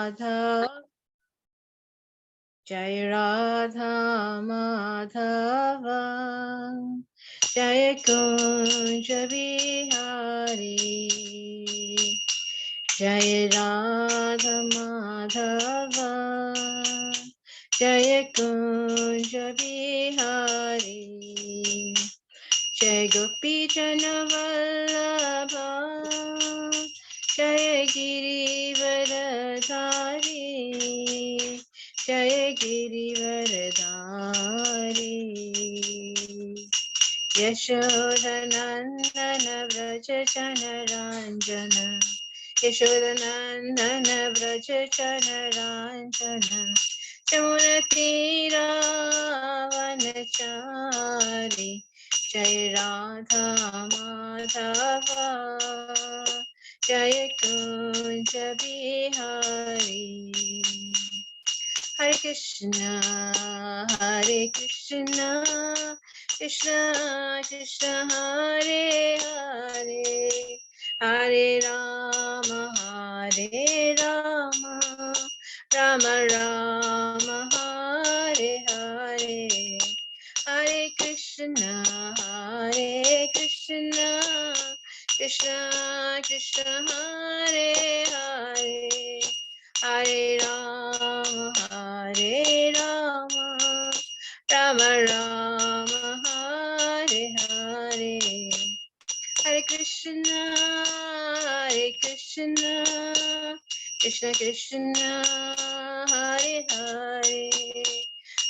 Madhava, Jai Radha Madhava, Jai Kunja Bihari, Jai Radha Madhava, Jai Kunja Bihari, Jai Gopi Jana Vallabha, Jai Girivardhari, Jai Girivardhari, Yashodanandana Vraja Jana Ranjana, Yashodanandana Vraja Jana Ranjana, Jamunatira Vanachari, Jai Radha Madhava, Jai Kunja Bihari, Hare Krishna, Hare Krishna, Krishna Krishna, Hare Hare, Hare Rama, Hare Rama, Rama Rama, Hare Hare, Hare Krishna, Hare Krishna, Krishna Krishna, Hare Hare, Hare Rama, Hare Rama, Rama Rama, Hare Hare, Hare Krishna, Krishna Krishna, Hare Hare,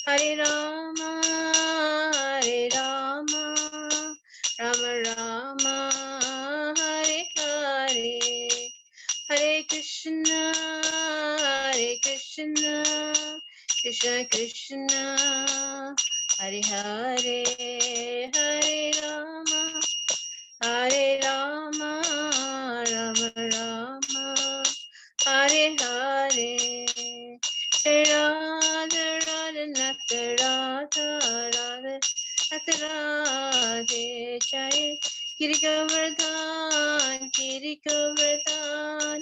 Hare Rama, Rama Rama, Hare Hare, Hare Krishna, Krishna Krishna, Hare Hare, Hare Rama, Rama Rama, Hare Hare, Jai Radha Radha Natha Radha Radha Natha Radhe, Jai Giri Govardhan, Giri Govardhan,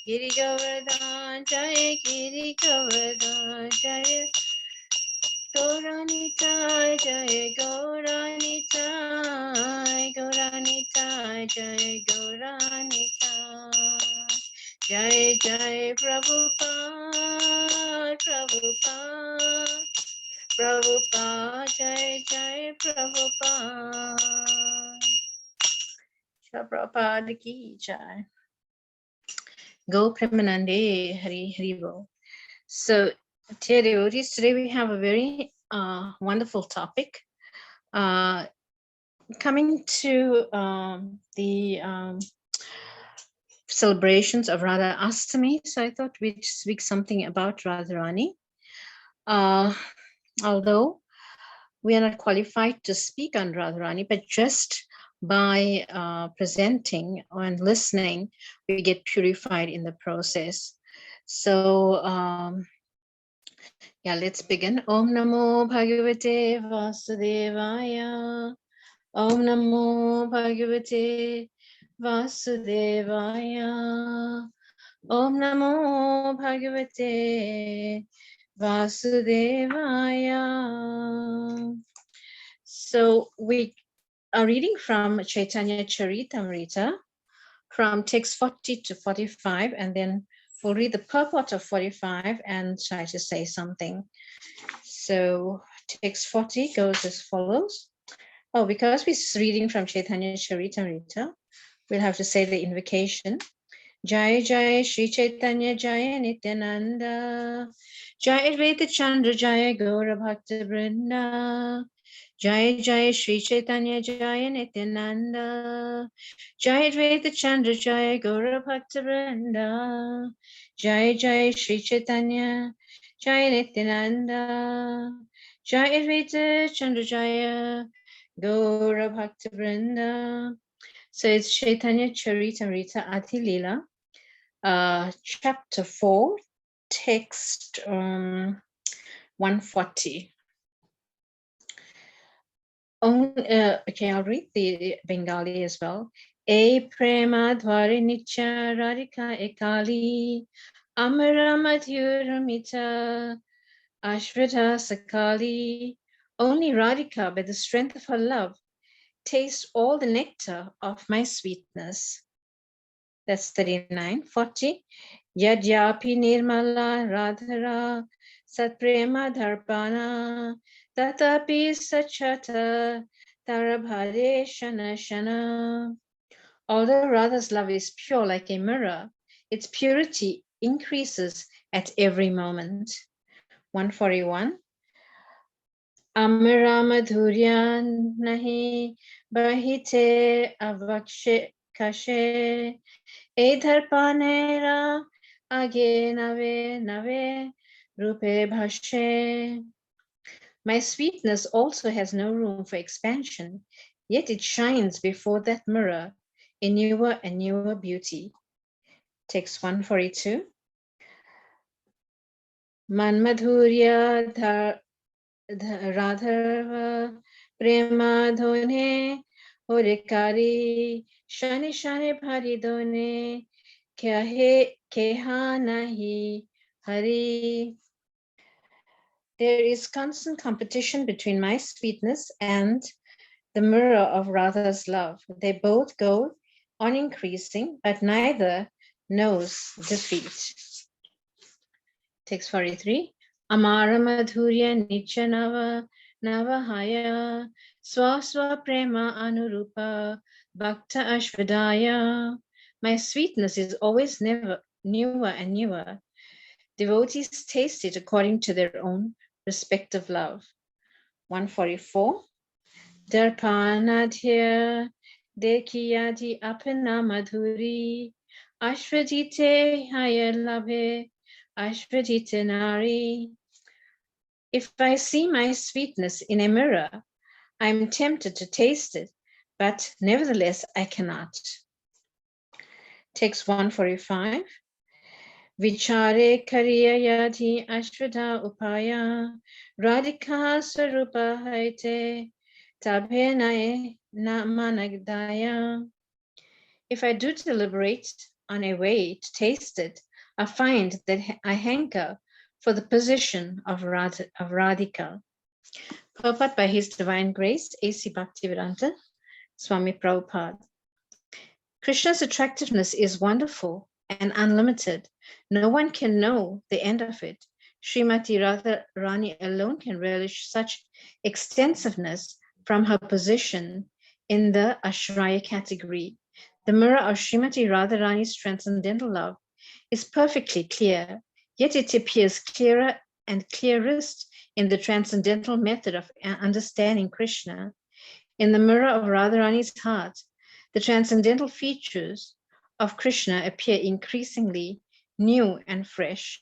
Giri Govardhan, Jai Giri Govardhan, Jai Gauranitai, Jai Gauranitai, Gauranitai, Jai Gauranitai, Jai Jai Prabhupada, Prabhupada, Prabhupada, Jai Jai Prabhupada, Shri Prabhupada ki Jai. Go Premanande, Hari Hari Bo. So, dear devotees, today we have a very wonderful topic. Coming to the celebrations of Radha Astami, so I thought we'd speak something about Radharani. Although we are not qualified to speak on Radharani, but just by presenting and listening, we get purified in the process. So, yeah, let's begin. Om Namo Bhagavate Vasudevaya. Om Namo Bhagavate Vasudevaya. Om Namo Bhagavate Vasudevaya. So we are reading from Chaitanya Charitamrita from text 40 to 45, and then we'll read the purport of 45 and try to say something. So text 40 goes as follows. Oh, because we're reading from Chaitanya Charitamrita, we'll have to say the invocation. Jai Jai Shri Chaitanya Jaya Nityananda, Jai Advaita Chandra Jaya Gaura Bhakta Vrinda, Jai Jai Shri Chaitanya Jaya Nityananda, Jai Advaita Chandra Jaya Gaura Bhakta Vrinda, Jai Jai Shri Chaitanya Jaya Nityananda, Jai Advaita Chandra Jaya Gaura Bhakta Vrinda. So it's Chaitanya Charitamrita Adi Lila, chapter 4, text 140. Okay, I'll read the Bengali as well. E prema dhwari nicha radhika ekali Amara Madhuramita Ashvata Sakali. Only Radhika, by the strength of her love, tastes all the nectar of my sweetness. That's 39. 40. Yadyapi nirmala radhara satprema dharpana tatapi sachata tarabhare shana shana. Although Radha's love is pure like a mirror, its purity increases at every moment. 141. Amira madhuryan nahi bahite avakshe kashe edhar panera age nave nave rupe bhashe. My sweetness also has no room for expansion, yet it shines before that mirror in newer and newer beauty. Text 142. Man madhurya radharva prema dhone horikari shani shani bhari done keha nahi hari. There is constant competition between my sweetness and the mirror of Radha's love. They both go on increasing, but neither knows defeat. Text 43. Amara madhurya nicha navahaya swa prema anurupa bhakta ashvadaya. My sweetness is always never newer and newer. Devotees taste it according to their own respective love. 144. Darpanadhya dekiyati apana madhuri ashvajite hayalabhe ashvajite nari. If I see my sweetness in a mirror, I am tempted to taste it, but nevertheless I cannot. Text 145. Vichare kariyayati ashvata upaya radhika sarupa haite tabhenae namanagdaya. If I do deliberate on a way to taste it, I find that I hanker for the position of Radhika. Purport by His Divine Grace, A.C. Bhaktivedanta Swami Prabhupada. Krishna's attractiveness is wonderful and unlimited. No one can know the end of it. Srimati Radharani alone can relish such extensiveness from her position in the Ashraya category. The mirror of Srimati Radharani's transcendental love is perfectly clear, yet it appears clearer and clearest in the transcendental method of understanding Krishna. In the mirror of Radharani's heart, the transcendental features of Krishna appear increasingly new and fresh.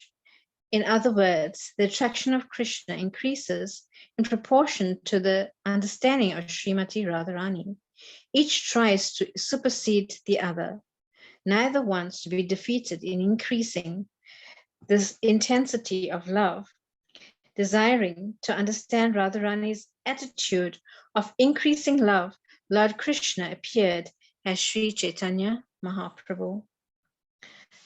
In other words, the attraction of Krishna increases in proportion to the understanding of Srimati Radharani. Each tries to supersede the other. Neither wants to be defeated in increasing this intensity of love. Desiring to understand Radharani's attitude of increasing love, Lord Krishna appeared as Sri Chaitanya Mahaprabhu.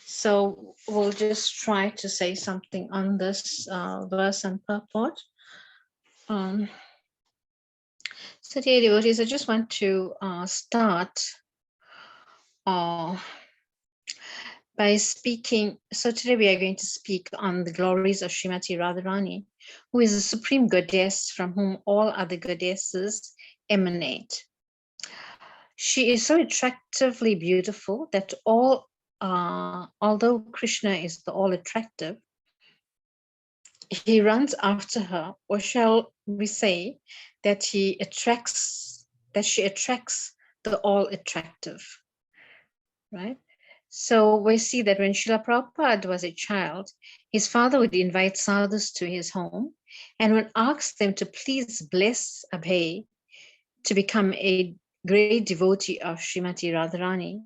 So we'll just try to say something on this verse and purport. So dear devotees, I just want to start by speaking. So today we are going to speak on the glories of Srimati Radharani, who is the supreme goddess from whom all other goddesses emanate. She is so attractively beautiful that although Krishna is the all attractive, he runs after her, or shall we say that she attracts the all attractive, right? So we see that when Srila Prabhupada was a child, his father would invite sadhus to his home and would ask them to please bless Abhay to become a great devotee of Srimati Radharani.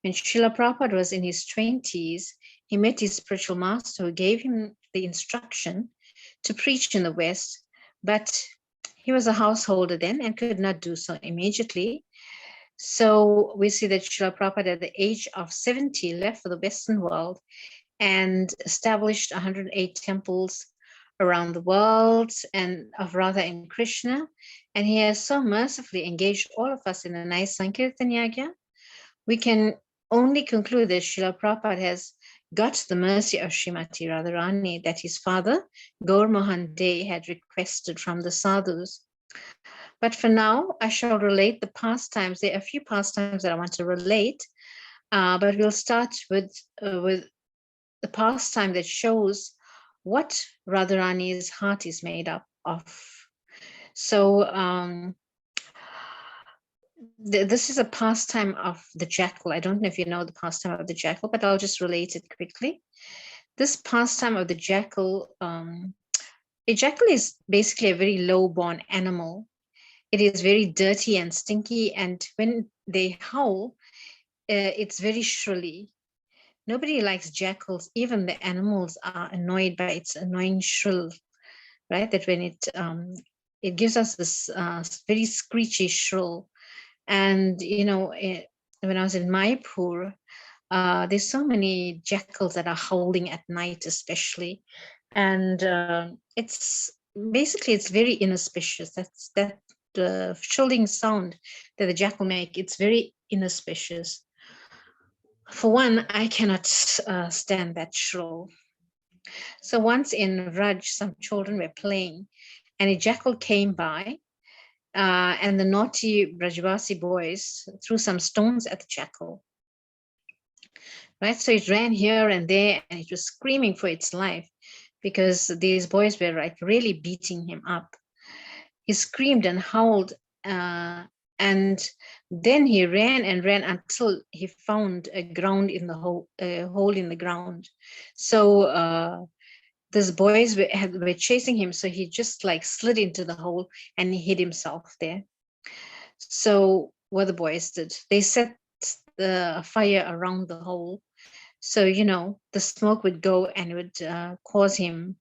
When Srila Prabhupada was in his 20s, he met his spiritual master who gave him the instruction to preach in the West, but he was a householder then and could not do so immediately. So we see that Srila Prabhupada at the age of 70 left for the Western world and established 108 temples around the world and of Radha and Krishna. And he has so mercifully engaged all of us in a nice Sankirtan Yagya. We can only conclude that Srila Prabhupada has got the mercy of Srimati Radharani that his father, Gaur Mohan De, had requested from the sadhus. But for now, I shall relate the pastimes. There are a few pastimes that I want to relate, but we'll start with the pastime that shows what Radharani's heart is made up of. So this is a pastime of the jackal. I don't know if you know the pastime of the jackal, but I'll just relate it quickly. This pastime of the jackal, a jackal is basically a very low-born animal. It is very dirty and stinky, and when they howl, it's very shrilly. Nobody likes jackals. Even the animals are annoyed by its annoying shrill, right? That when it gives us this very screechy shrill. And, you know, when I was in Mayapur, there's so many jackals that are howling at night, especially. And it's basically, it's very inauspicious. That shrilling sound that the jackal make, it's very inauspicious. For one, I cannot stand that shrill. So once in Raj, some children were playing and a jackal came by and the naughty Brajvasi boys threw some stones at the jackal. Right, so it ran here and there and it was screaming for its life because these boys were like really beating him up. He screamed and howled and then he ran and ran until he found a ground in the hole in the ground. So these boys were chasing him, so he just like slid into the hole and he hid himself there. So what the boys did, they set the fire around the hole, so you know the smoke would go and it would cause him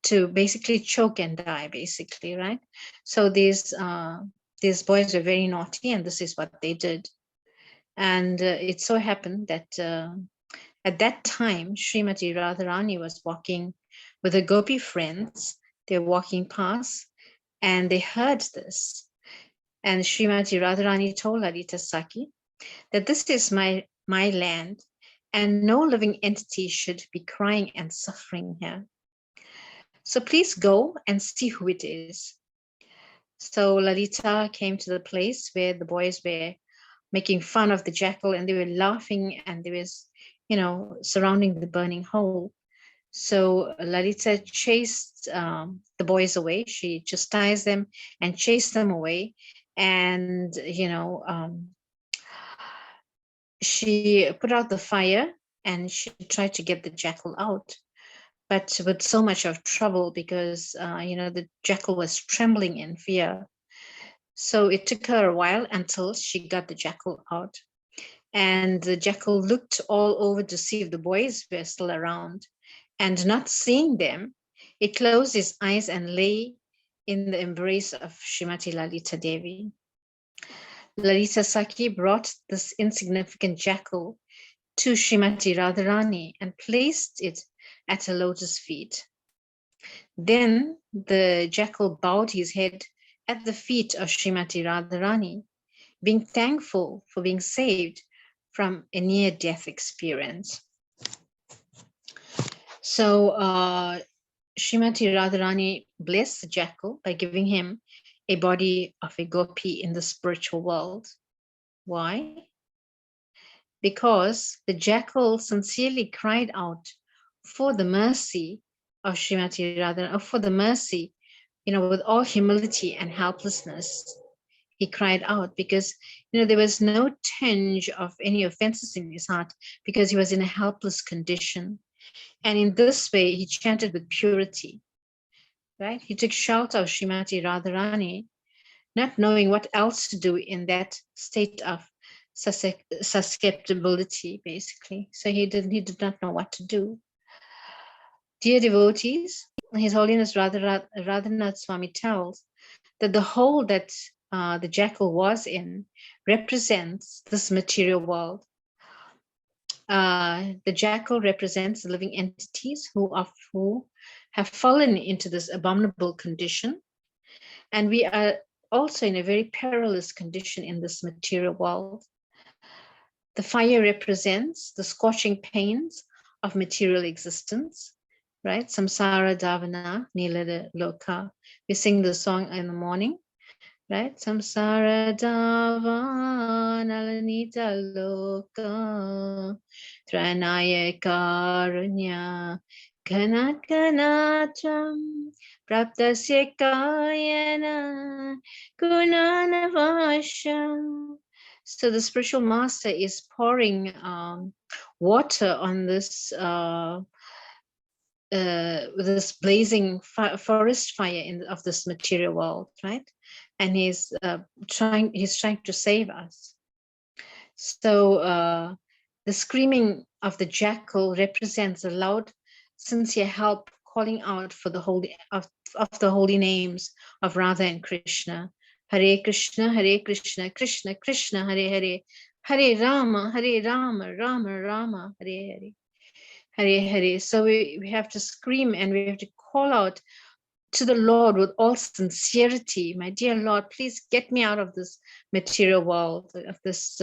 to basically choke and die, basically, right? So these boys were very naughty, and this is what they did. And it so happened that at that time, Srimati Radharani was walking with her gopi friends. They're walking past, and they heard this. And Srimati Radharani told Lalita Saki that this is my land, and no living entity should be crying and suffering here. So please go and see who it is. So Lalita came to the place where the boys were making fun of the jackal, and they were laughing, and there was, you know, surrounding the burning hole. So Lalita chased the boys away. She chastised them and chased them away. And, you know, she put out the fire and she tried to get the jackal out, but with so much of trouble because, you know, the jackal was trembling in fear. So it took her a while until she got the jackal out. And the jackal looked all over to see if the boys were still around. And not seeing them, it closed its eyes and lay in the embrace of Srimati Lalita Devi. Lalita Saki brought this insignificant jackal to Srimati Radharani and placed it at her lotus feet. Then the jackal bowed his head at the feet of Srimati Radharani, being thankful for being saved from a near-death experience. So Srimati Radharani blessed the jackal by giving him a body of a gopi in the spiritual world. Why? Because the jackal sincerely cried out for the mercy of Srimati Radharani, for the mercy, you know, with all humility and helplessness. He cried out because, you know, there was no tinge of any offenses in his heart because he was in a helpless condition. And in this way, he chanted with purity, right? He took shelter of Srimati Radharani, not knowing what else to do in that state of susceptibility, basically. So he did not know what to do. Dear devotees, His Holiness Radhanath Swami tells that the hole that the jackal was in represents this material world. The jackal represents the living entities who have fallen into this abominable condition. And we are also in a very perilous condition in this material world. The fire represents the scorching pains of material existence, right? Samsara Davana Nila Loka. We sing the song in the morning, right? Samsara Davana Nila Loka Tranaya Karunya Kanatkanatram Praptasya Kayana Gunanavasham. So the spiritual master is pouring water on this blazing forest fire of this material world, right? And he's trying to save us. So the screaming of the jackal represents a loud, sincere help calling out for the holy of the holy names of Radha and Krishna. Hare Krishna, Krishna Krishna, Hare Hare, Hare Rama, Rama Rama, Hare Hare. Hare Hare. So we have to scream and we have to call out to the Lord with all sincerity. My dear Lord, please get me out of this material world, of this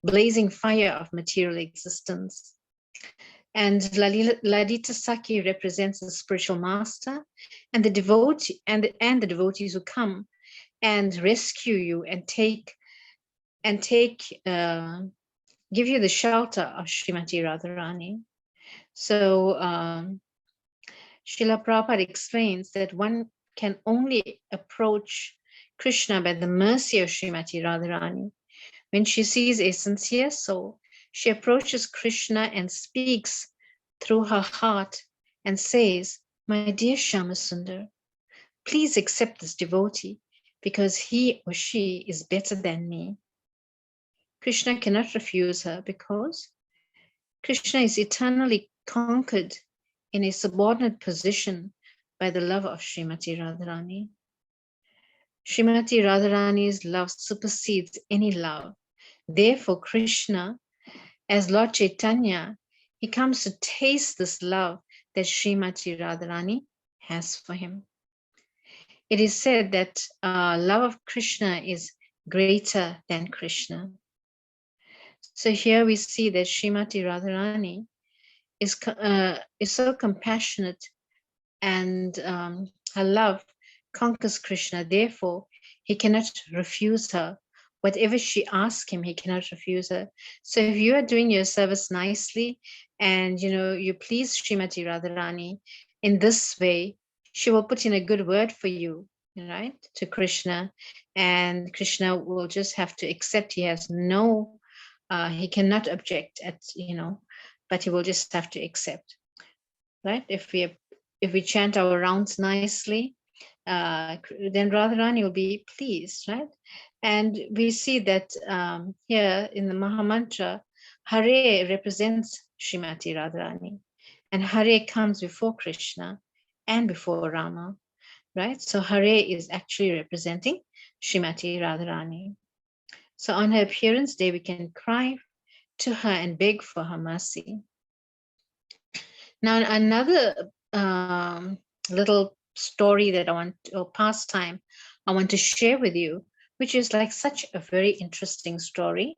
blazing fire of material existence. And Lalita Saki represents the spiritual master and the devotee and the devotees who come and rescue you and give you the shelter of Srimati Radharani. So Srila Prabhupada explains that one can only approach Krishna by the mercy of Srimati Radharani. When she sees a sincere soul, she approaches Krishna and speaks through her heart and says, "My dear Shyamasundar, please accept this devotee because he or she is better than me." Krishna cannot refuse her because Krishna is eternally conquered in a subordinate position by the love of Srimati Radharani. Srimati Radharani's love supersedes any love. Therefore, Krishna, as Lord Chaitanya, he comes to taste this love that Srimati Radharani has for him. It is said that love of Krishna is greater than Krishna. So here we see that Srimati Radharani is so compassionate, and her love conquers Krishna. Therefore, he cannot refuse her. Whatever she asks him, he cannot refuse her. So if you are doing your service nicely and you please Srimati Radharani in this way, she will put in a good word for you, right, to Krishna, and Krishna will just have to accept. He has no he cannot object but he will just have to accept, right? If we chant our rounds nicely, then Radharani will be pleased, right? And we see that here in the Mahamantra, Hare represents Srimati Radharani, and Hare comes before Krishna and before Rama, right? So Hare is actually representing Srimati Radharani. So on her appearance, Devi can cry to her and beg for her mercy. Now, another little story that or pastime I want to share with you, which is like such a very interesting story,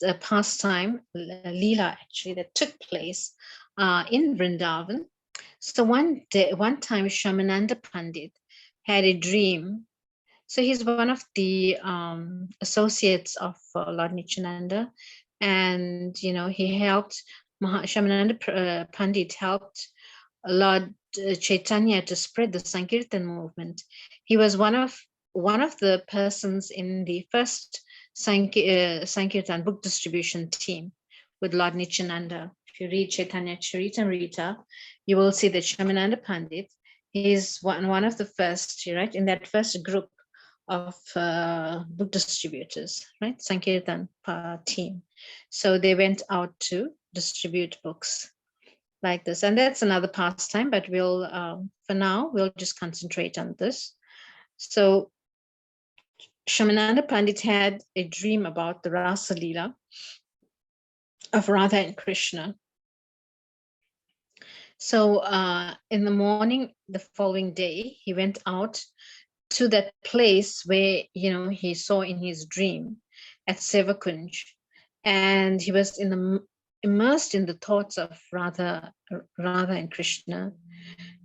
a pastime, Leela actually, that took place in Vrindavan. So one time, Shamananda Pandit had a dream. So he's one of the associates of Lord Nityananda, and he helped Shamananda Pandit helped Lord Chaitanya to spread the Sankirtan movement. He was one of the persons in the first Sankirtan book distribution team with Lord Nityananda. If you read Chaitanya Charitamrita, you will see that Shamananda Pandit is one of the first, right, in that first group of book distributors, right, Sankirtan team. So they went out to distribute books like this, and that's another pastime, but we'll for now we'll just concentrate on this. So Shamananda Pandit had a dream about the Rasa Leela, of Radha and Krishna. So in the morning, the following day, he went out to that place where, he saw in his dream at Sevakunj. And he was immersed in the thoughts of Radha and Krishna,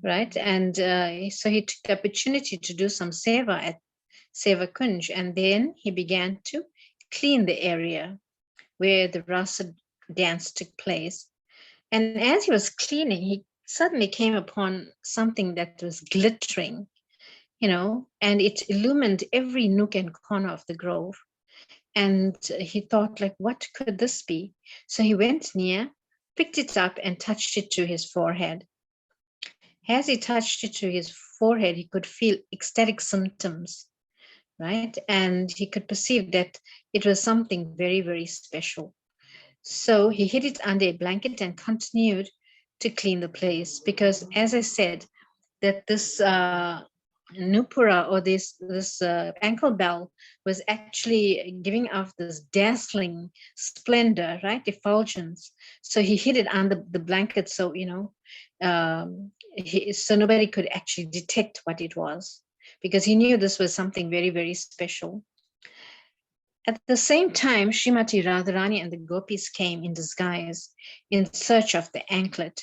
right? And so he took the opportunity to do some seva at Sevakunj, and then he began to clean the area where the rasa dance took place. And as he was cleaning, he suddenly came upon something that was glittering, and it illumined every nook and corner of the grove. And he thought, like, what could this be? So he went near, picked it up, and touched it to his forehead. As he touched it to his forehead, he could feel ecstatic symptoms, right? And he could perceive that it was something very, very special. So he hid it under a blanket and continued to clean the place, because, as I said, that this nupura, or this ankle bell, was actually giving off this dazzling splendor, right? Effulgence. So he hid it under the blanket, so so nobody could actually detect what it was, because he knew this was something very, very special. At the same time, Srimati Radharani and the gopis came in disguise in search of the anklet.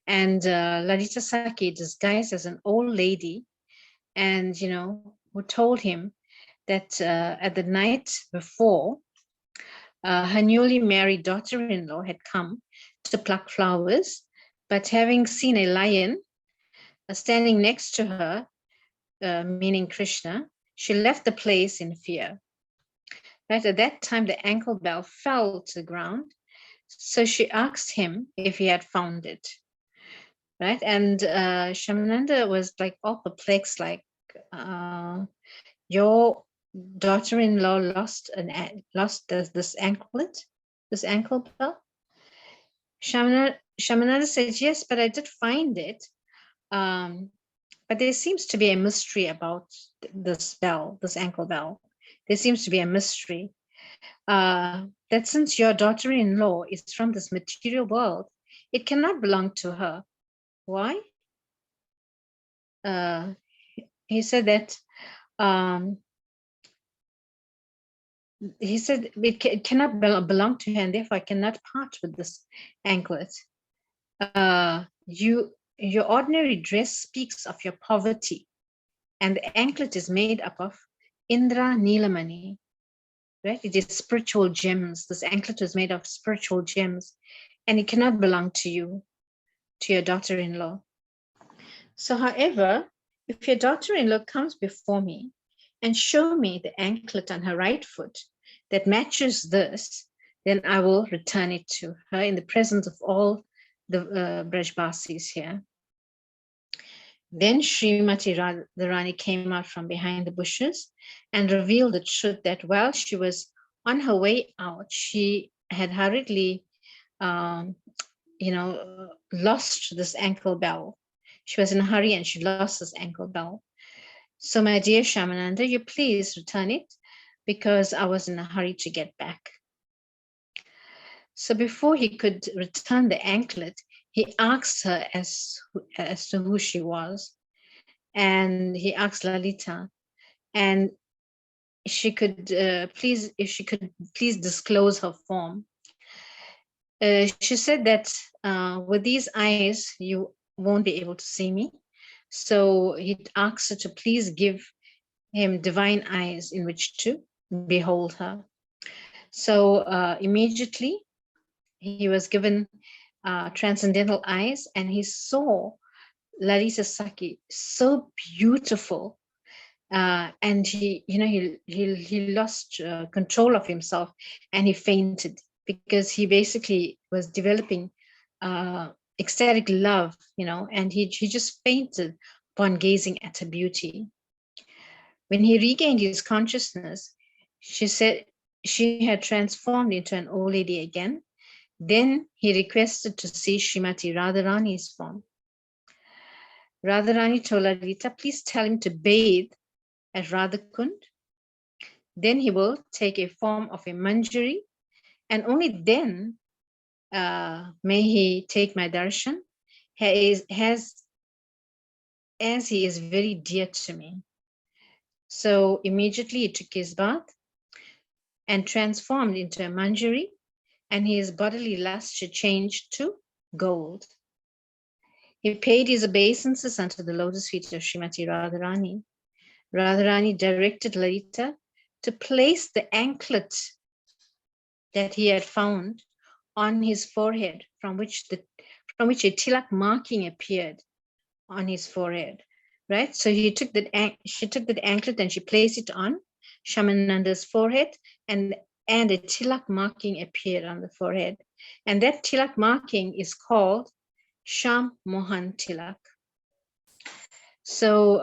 And Lalita Saki, disguised as an old lady, and who told him that at the night before, her newly married daughter-in-law had come to pluck flowers, but having seen a lion standing next to her, meaning Krishna, she left the place in fear. Right at that time, the ankle bell fell to the ground, so she asked him if he had found it. Right, and Shamananda was like all perplexed, like, your daughter-in-law lost this anklet, this ankle bell. Shamananda said, yes, but I did find it. But there seems to be a mystery about this bell, this ankle bell. There seems to be a mystery that since your daughter-in-law is from this material world, it cannot belong to her. Why? He said that it cannot belong to her, and therefore I cannot part with this anklet. Your ordinary dress speaks of your poverty, and the anklet is made up of Indra Nilamani, right? It is spiritual gems. This anklet is made of spiritual gems, and it cannot belong to you, to your daughter-in-law. So, however, if your daughter-in-law comes before me and show me the anklet on her right foot that matches this, then I will return it to her in the presence of all the Brajbasis here. Then Srimati Radharani came out from behind the bushes and revealed the truth that while she was on her way out, she had hurriedly, lost this ankle bell. She was in a hurry and she lost this ankle bell. So, my dear Shamananda, you please return it, because I was in a hurry to get back. So before he could return the anklet, he asked her as to who she was. And he asked Lalita, and she could please disclose her form. She said that with these eyes, you won't be able to see me. So he asked her to please give him divine eyes in which to behold her. So immediately he was given transcendental eyes, and he saw Lalita Saki so beautiful, and he lost control of himself, and he fainted, because he basically was developing ecstatic love, and he just fainted upon gazing at her beauty. When he regained his consciousness, she said she had transformed into an old lady again. Then he requested to see Srimati Radharani's form. Radharani told Lalita, please tell him to bathe at Radhakund. Then he will take a form of a manjari, and only then may he take my darshan, as he is very dear to me. So immediately he took his bath and transformed into a manjari, and his bodily luster changed to gold. He paid his obeisances unto the lotus feet of Srimati Radharani. Radharani directed Lalita to place the anklet that he had found on his forehead, from which a tilak marking appeared on his forehead. Right? So she took that anklet and she placed it on Shamananda's forehead, and a tilak marking appeared on the forehead. And that tilak marking is called Sham Mohan Tilak. So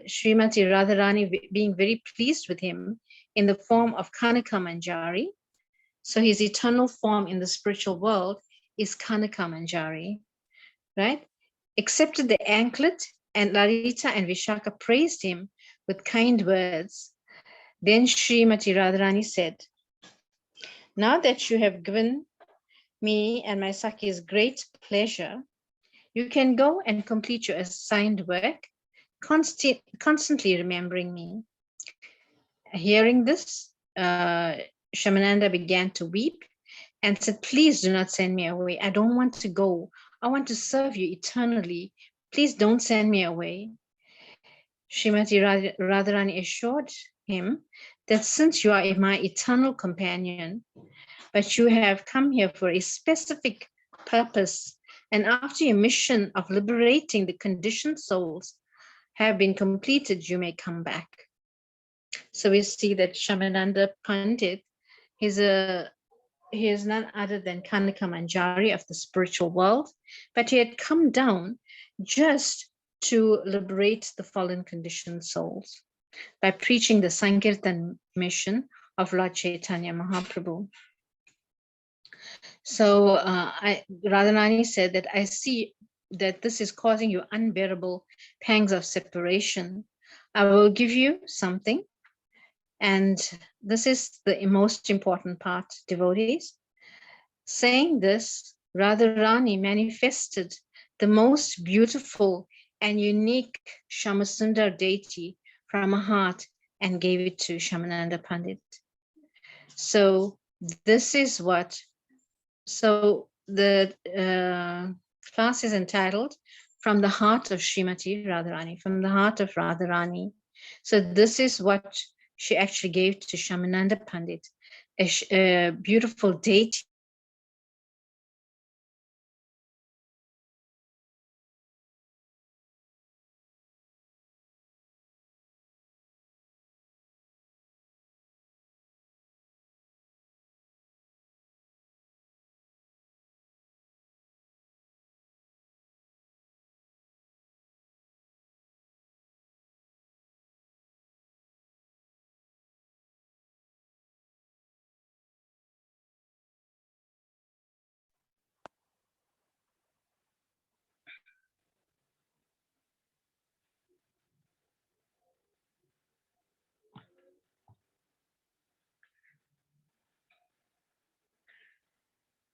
Srimati Radharani, being very pleased with him in the form of Kanaka Manjari, so his eternal form in the spiritual world is Kanaka Manjari, right? Accepted the anklet, and Larita and Vishaka praised him with kind words. Then Srimati Radharani said, now that you have given me and my Sakis great pleasure, you can go and complete your assigned work, constantly remembering me. Hearing this, Shamananda began to weep and said, please do not send me away. I don't want to go. I want to serve you eternally. Please don't send me away. Srimati Radharani assured him that since you are my eternal companion, but you have come here for a specific purpose, and after your mission of liberating the conditioned souls have been completed, you may come back. So we see that Shamananda Pandit, he is none other than Kanaka Manjari of the spiritual world, but he had come down just to liberate the fallen conditioned souls by preaching the Sankirtan mission of Lord Chaitanya Mahaprabhu. So Radharani said that I see that this is causing you unbearable pangs of separation. I will give you something. And this is the most important part, devotees. Saying this, Radharani manifested the most beautiful and unique Shamasundar deity from her heart and gave it to Shamananda Pandit. So this is what, so the class is entitled From the Heart of Srimati Radharani, from the heart of Radharani. So this is what she actually gave to Shamananda Pandit, a beautiful deity.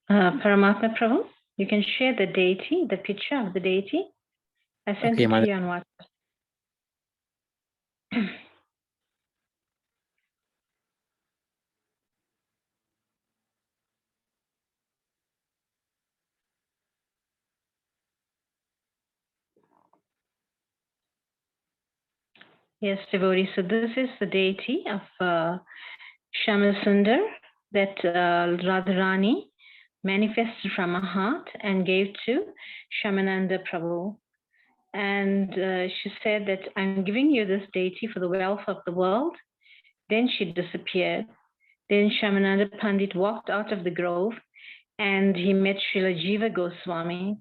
Paramatma Prabhu, you can share the deity, the picture of the deity. I sent it to you on WhatsApp. Yes, devotee. So this is the deity of Shamasundar that Radharani manifested from her heart and gave to Shamananda Prabhu. And she said that I'm giving you this deity for the wealth of the world. Then she disappeared. Then Shamananda Pandit walked out of the grove and he met Srila Jiva Goswami.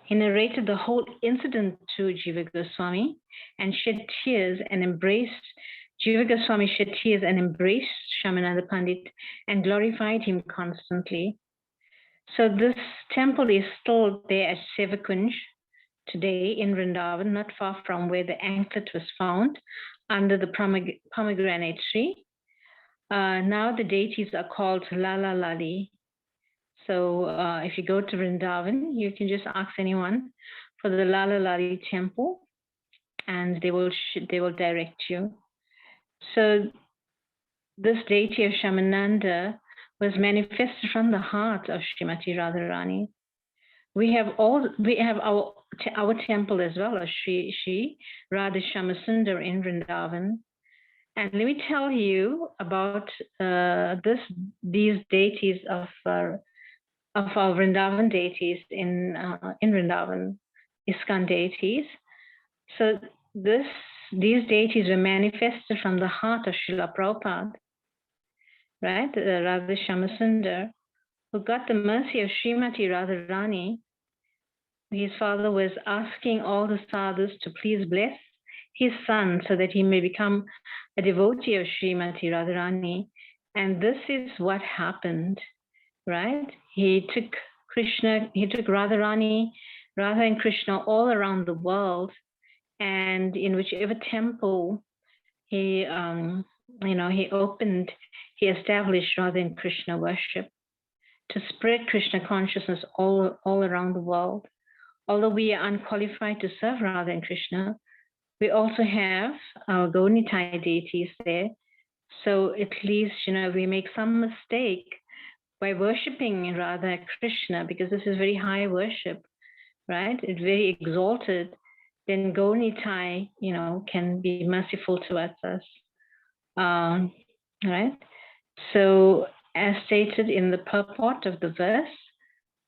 He narrated the whole incident to Jiva Goswami and shed tears and embraced, Jiva Goswami shed tears and embraced Shamananda Pandit and glorified him constantly. So this temple is stored there at Sevakunj today in Vrindavan, not far from where the anklet was found under the pomegranate tree. Now the deities are called Lala Lali. So if you go to Vrindavan, you can just ask anyone for the Lala Lali temple, and they will direct you. So this deity of Shamananda was manifested from the heart of Srimati Radharani. We have our temple as well as Shri Radha Shamasundar in Vrindavan. And let me tell you about these deities of our Vrindavan deities in Vrindavan, ISKCON deities. So these deities were manifested from the heart of Srila Prabhupada, right? Radha Shamasundar, who got the mercy of Srimati Radharani. His father was asking all the sadhus to please bless his son so that he may become a devotee of Srimati Radharani. And this is what happened, right? He took Radharani, Radha and Krishna all around the world, and in whichever temple he established Radha and Krishna worship to spread Krishna consciousness all around the world. Although we are unqualified to serve Radha and Krishna, we also have our Gaunitai deities there. So at least, we make some mistake by worshipping Radha and Krishna, because this is very high worship, right? It's very exalted. Then Gaunitai, can be merciful towards us, right? So as stated in the purport of the verse,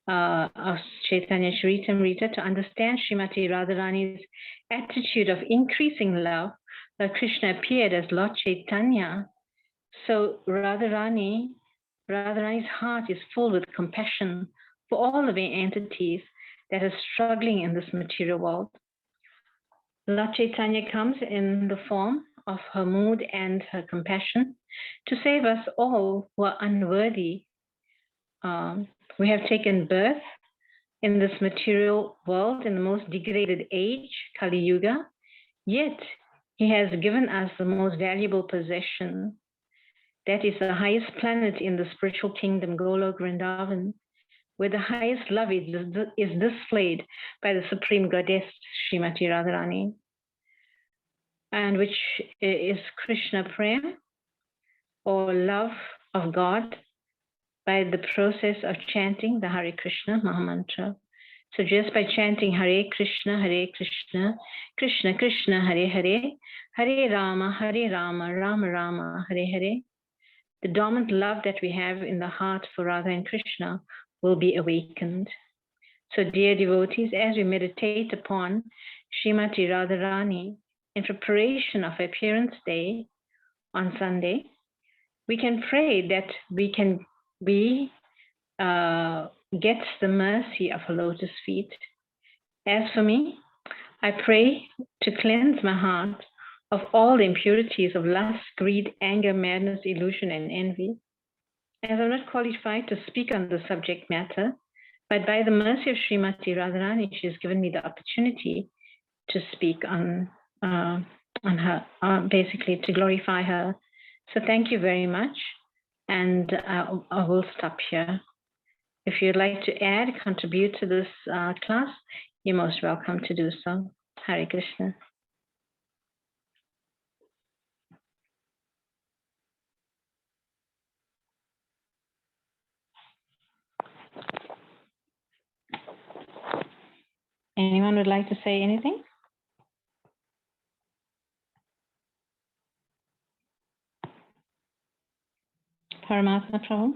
of Chaitanya Charitamrita, to understand Srimati Radharani's attitude of increasing love, Lord Krishna appeared as Lord Chaitanya. So Radharani's heart is full with compassion for all living entities that are struggling in this material world. Lord Chaitanya comes in the form of her mood and her compassion to save us all who are unworthy. We have taken birth in this material world in the most degraded age, Kali Yuga, yet he has given us the most valuable possession. That is the highest planet in the spiritual kingdom, Golok Vrindavan, where the highest love is displayed by the Supreme Goddess, Srimati Radharani, and which is Krishna Prem, or love of God, by the process of chanting the Hare Krishna Mahamantra. So just by chanting Hare Krishna, Krishna Krishna, Hare Hare, Hare Rama, Rama Rama, Hare Hare, the dormant love that we have in the heart for Radha and Krishna will be awakened. So dear devotees, as we meditate upon Srimati Radharani in preparation of Appearance Day on Sunday, we can pray that we get the mercy of her lotus feet. As for me, I pray to cleanse my heart of all the impurities of lust, greed, anger, madness, illusion, and envy. As I'm not qualified to speak on the subject matter, but by the mercy of Srimati Radharani, she has given me the opportunity to speak on her, basically to glorify her. So thank you very much, and I will stop here. If you'd like to add, contribute to this class, you're most welcome to do so. Hare Krishna. Anyone would like to say anything? Paramatma Prabhu?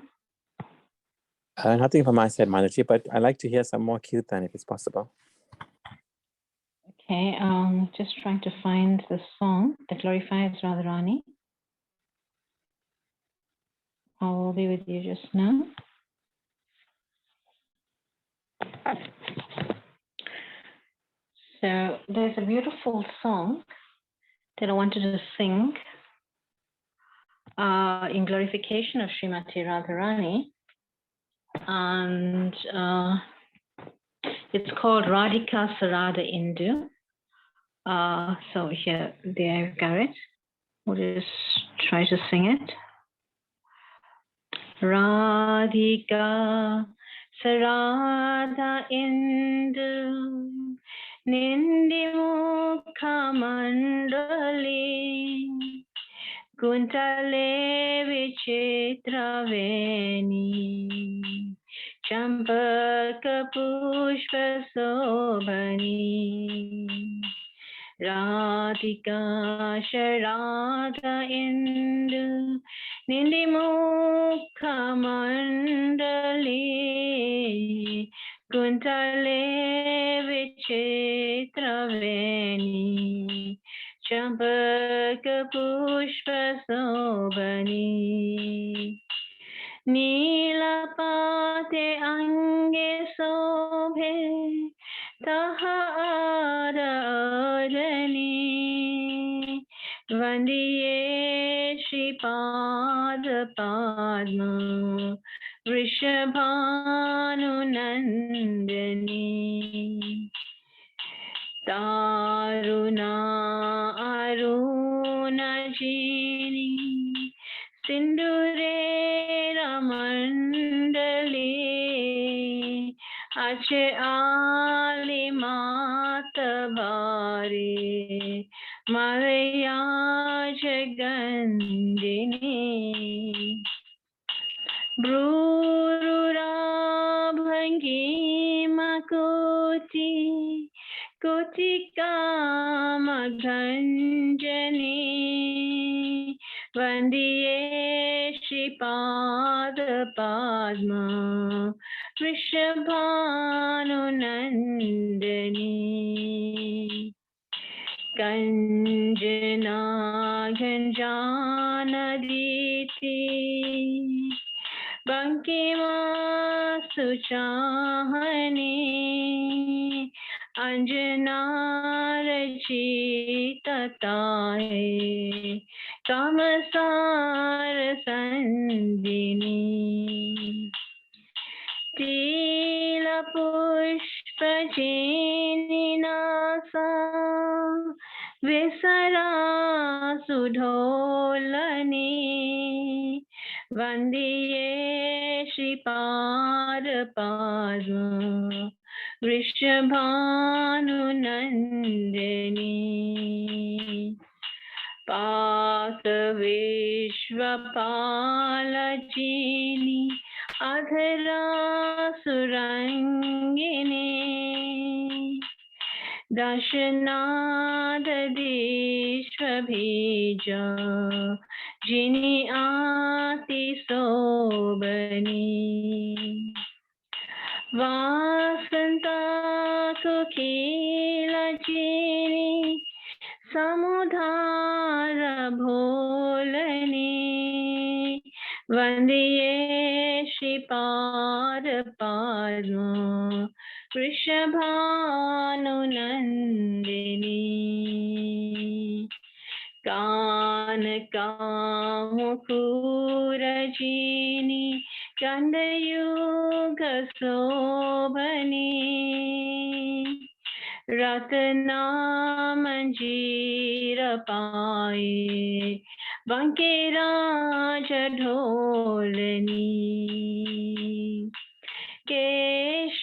Nothing from my side, Manaji, but I'd like to hear some more kirtan if it's possible. Okay, just trying to find the song that glorifies Radharani. I will be with you just now. So there's a beautiful song that I wanted to sing in glorification of Srimati Radharani. And it's called Radhika Sarada Indu. So here, there I've got it. We'll just try to sing it. Radhika Sarada Indu Nindi Mukhamandali Kuntale Vichitraveni Champaka Pushpa Sobhani Radhika Sharada Indu Nindi Mukhamandali Kuntale Vichitraveni Champaka Pushpa Sobhani Nilapate Ange Sobhe Taha Arajani Vandiye Shripad Padma Vrishabhanu Nandani Taruna Aruna Jini Sindure Ramandali Ache Ali Matabari Malaya Jagandini Brurura Bhangi Makoti Kotika Maghanjani Vandiye Shripad Padma Vrishabhanu Nandani Kanjana Ghanjana Diti Bankima Suchahani Anjana Rachita Tahe Kamasara Sandini Tila Pushpa Jini Nasa Visara Sudholani Vandiye Shripad Padma Vrishabhanu Nandani Pata Vishwapalajini Adhara Surangini Dashanadadishvabhija Jini Ati Sobani Vasanta Kokila Jini Samudhara Bholani Vandiye Shripad Padma Vrishabhanu Nandini Kanaka Mukurajini Kandayuga Sobhani Ratna Manjira Pai Bankiraja Dholani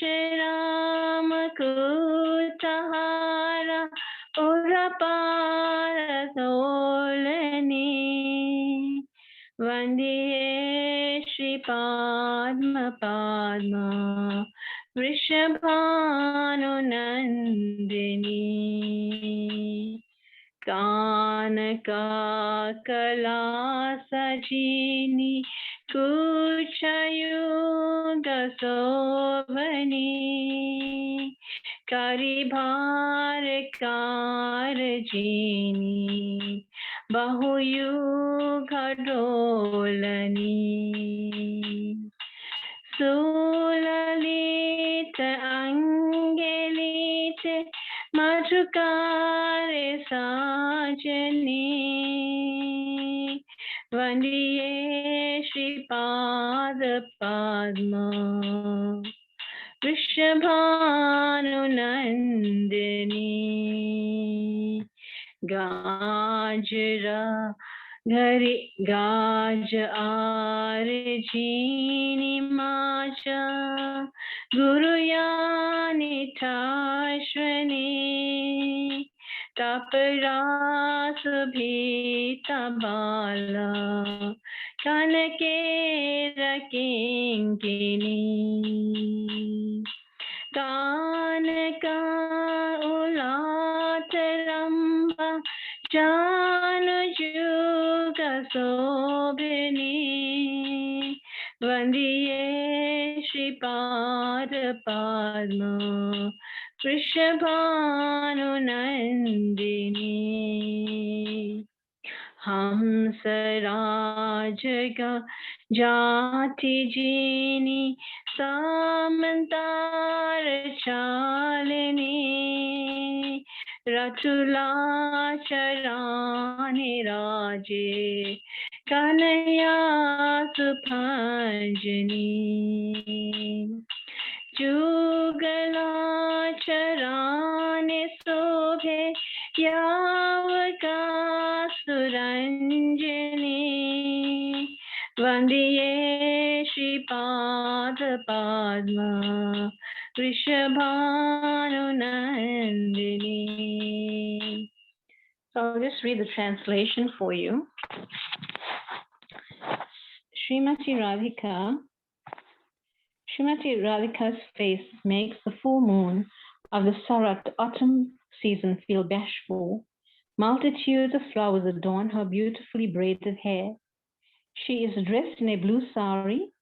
Kesharam Kutahara Urapara Dholani Vandiye Shripad Padma Vrishabhanu Nandini Kanaka Kala Sajini Kuchayuga Sobhani Karibhar Karjini Bahuyuga Dolani Sulalita Angelite Madhukare Sajani Vandiye Shripad Padma Vrishabhanu Nandini Gajra Gari Gaj Arjini Macha Guruyani Tashwani Taparas Bhita Bala Kanakera Kinkini Kanaka Ulataramba Janu Juga Sobhini Vandiye Shri Pada Padma Vrishabhanu Nandini Hamsarajaga Jati Jini Samantara Chalini Ratula Charani Raje Kanaya Suphanjani Jugala Charani Sobhe Yavaka Suranjani Vandiye Shri Pada Padma Vrishabhanu Nandini. So I'll just read the translation for you. Srimati Radhika's face makes the full moon of the Sarat autumn season feel bashful. Multitudes of flowers adorn her beautifully braided hair. She is dressed in a blue sari,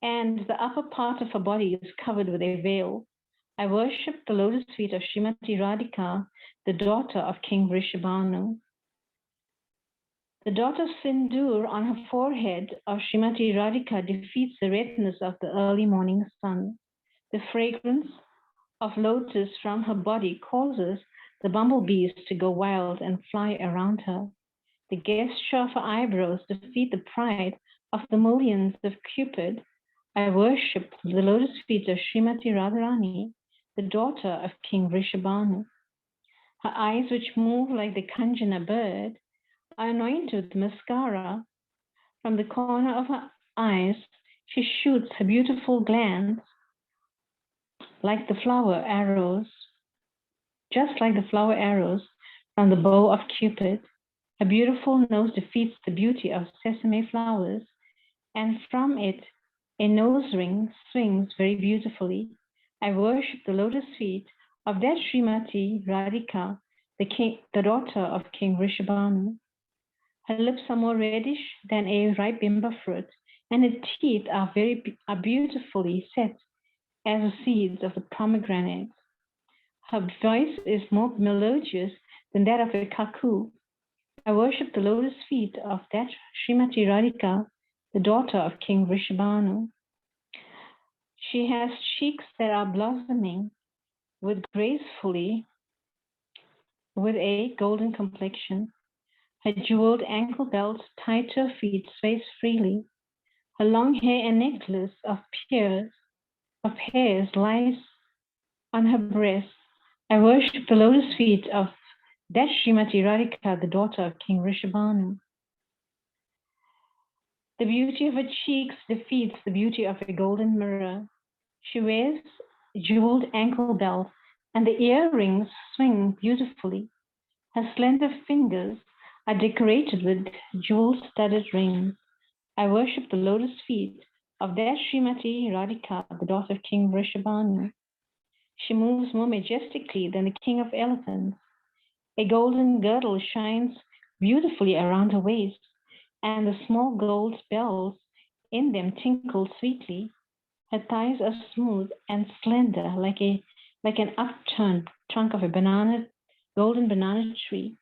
and the upper part of her body is covered with a veil. I worship the lotus feet of Srimati Radhika, the daughter of King Vrishabhanu. The dot of sindoor on her forehead of Srimati Radhika defeats the redness of the early morning sun. The fragrance of lotus from her body causes the bumblebees to go wild and fly around her. The gesture of her eyebrows defeat the pride of the millions of Cupid. I worship the lotus feet of Srimati Radharani, the daughter of King Vrishabhanu. Her eyes, which move like the Kanjana bird, are anointed with mascara. From the corner of her eyes, she shoots her beautiful glance like the flower arrows, just like the flower arrows from the bow of Cupid. Her beautiful nose defeats the beauty of sesame flowers, and from it a nose ring swings very beautifully. I worship the lotus feet of that Srimati Radhika, the daughter of King Vrishabhanu. Her lips are more reddish than a ripe bimba fruit, and her teeth are beautifully set as the seeds of the pomegranate. Her voice is more melodious than that of a cuckoo. I worship the lotus feet of that Srimati Radhika, the daughter of King Vrishabhanu. She has cheeks that are blossoming gracefully with a golden complexion. Her jeweled ankle belt tied to her feet sways freely. Her long hair and necklace of hairs lies on her breast. I worship the lotus feet of that Srimati Radhika, the daughter of King Vrishabhanu. The beauty of her cheeks defeats the beauty of a golden mirror. She wears jeweled ankle belt, and the earrings swing beautifully. Her slender fingers are decorated with jewel-studded rings. I worship the lotus feet of that Srimati Radhika, the daughter of King Vrishabhanu. She moves more majestically than the king of elephants. A golden girdle shines beautifully around her waist, and the small gold bells in them tinkle sweetly. Her thighs are smooth and slender, like an upturned trunk of a golden banana tree.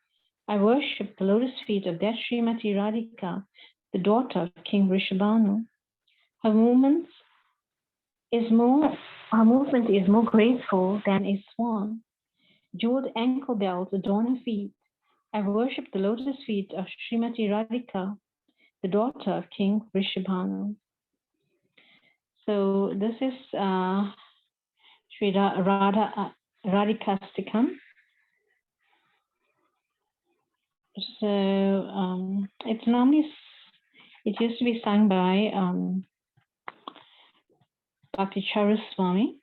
I worship the lotus feet of that Srimati Radhika, the daughter of King Vrishabhanu. Her movement is more graceful than a swan. Jeweled ankle bells adorn her feet. I worship the lotus feet of Srimati Radhika, the daughter of King Vrishabhanu. So this is Sri Radhikastikam. So it used to be sung by Bhakti Charaswami.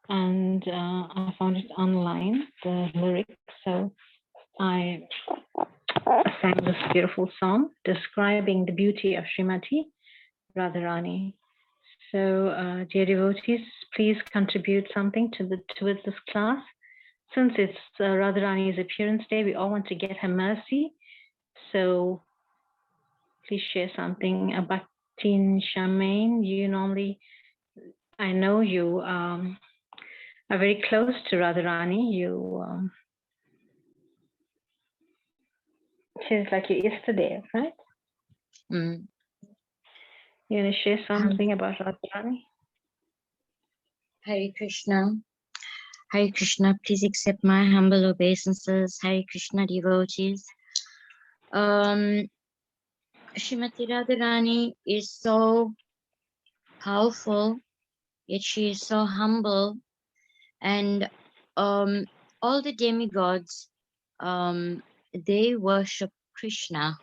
And I found it online, the lyrics. So I sang this beautiful song describing the beauty of Srimati Radharani. So, dear devotees, please contribute something towards this class. Since it's Radharani's appearance day, we all want to get her mercy. So please share something. Bhaktin Shamain, you normally, I know you are very close to Radharani. You, she's like your yesterday, right? Mm. You want to share something about Radharani? Hare Krishna. Hare Krishna, please accept my humble obeisances. Hare Krishna devotees. Srimati Radharani is so powerful, yet she is so humble. And all the demigods, they worship Krishna.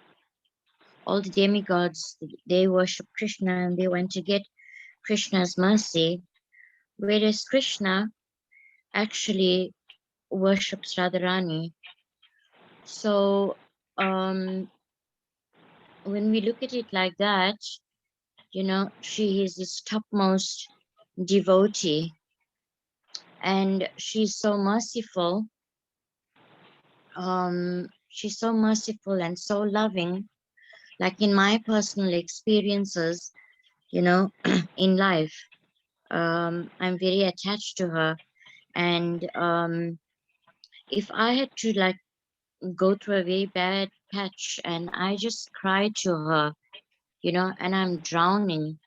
All the demigods, they worship Krishna and they want to get Krishna's mercy. Whereas Krishna actually worships Radharani. So when we look at it like that, you know, she is his topmost devotee and she's so merciful. She's so merciful and so loving. Like in my personal experiences, you know, in life, I'm very attached to her. And if I had to like go through a very bad patch and I just cry to her, you know, and I'm drowning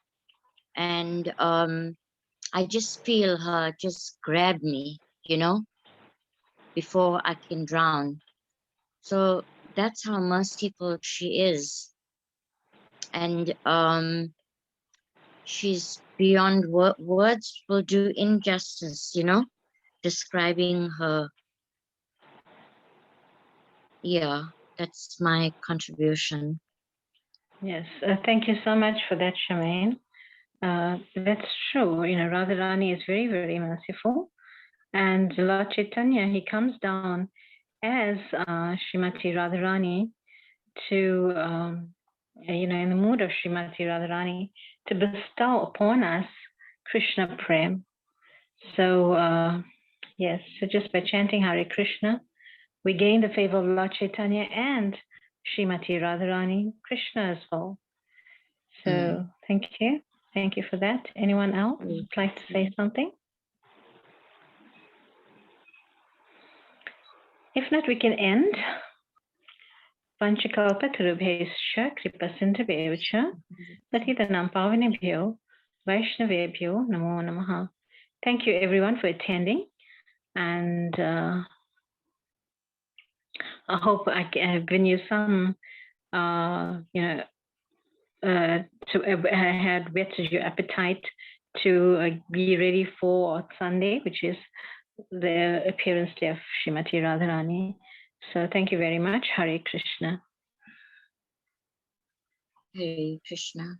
and I just feel her just grab me, you know, before I can drown. So that's how merciful she is. And she's beyond words will do injustice, you know, describing her. Yeah, that's my contribution. Yes, thank you so much for that, Shamaine. That's true. You know, Radharani is very, very merciful. And Lord Chaitanya, he comes down as Srimati Radharani to, you know, in the mood of Srimati Radharani, to bestow upon us Krishna Prem. So, yes, so just by chanting Hare Krishna, we gain the favor of Lord Chaitanya and Srimati Radharani, Krishna as well. So thank you. Thank you for that. Anyone else would like to say something? If not, we can end. Panchakalpa tarubhesha kripa sindhubhevcha patitanam pavanebhyo vaishnavebhyo namo namaha. Thank you everyone for attending, and I hope I've given you some, you know, had whetted your appetite to be ready for Sunday, which is the appearance day of Srimati Radharani. So thank you very much. Hare Krishna. Hare Krishna.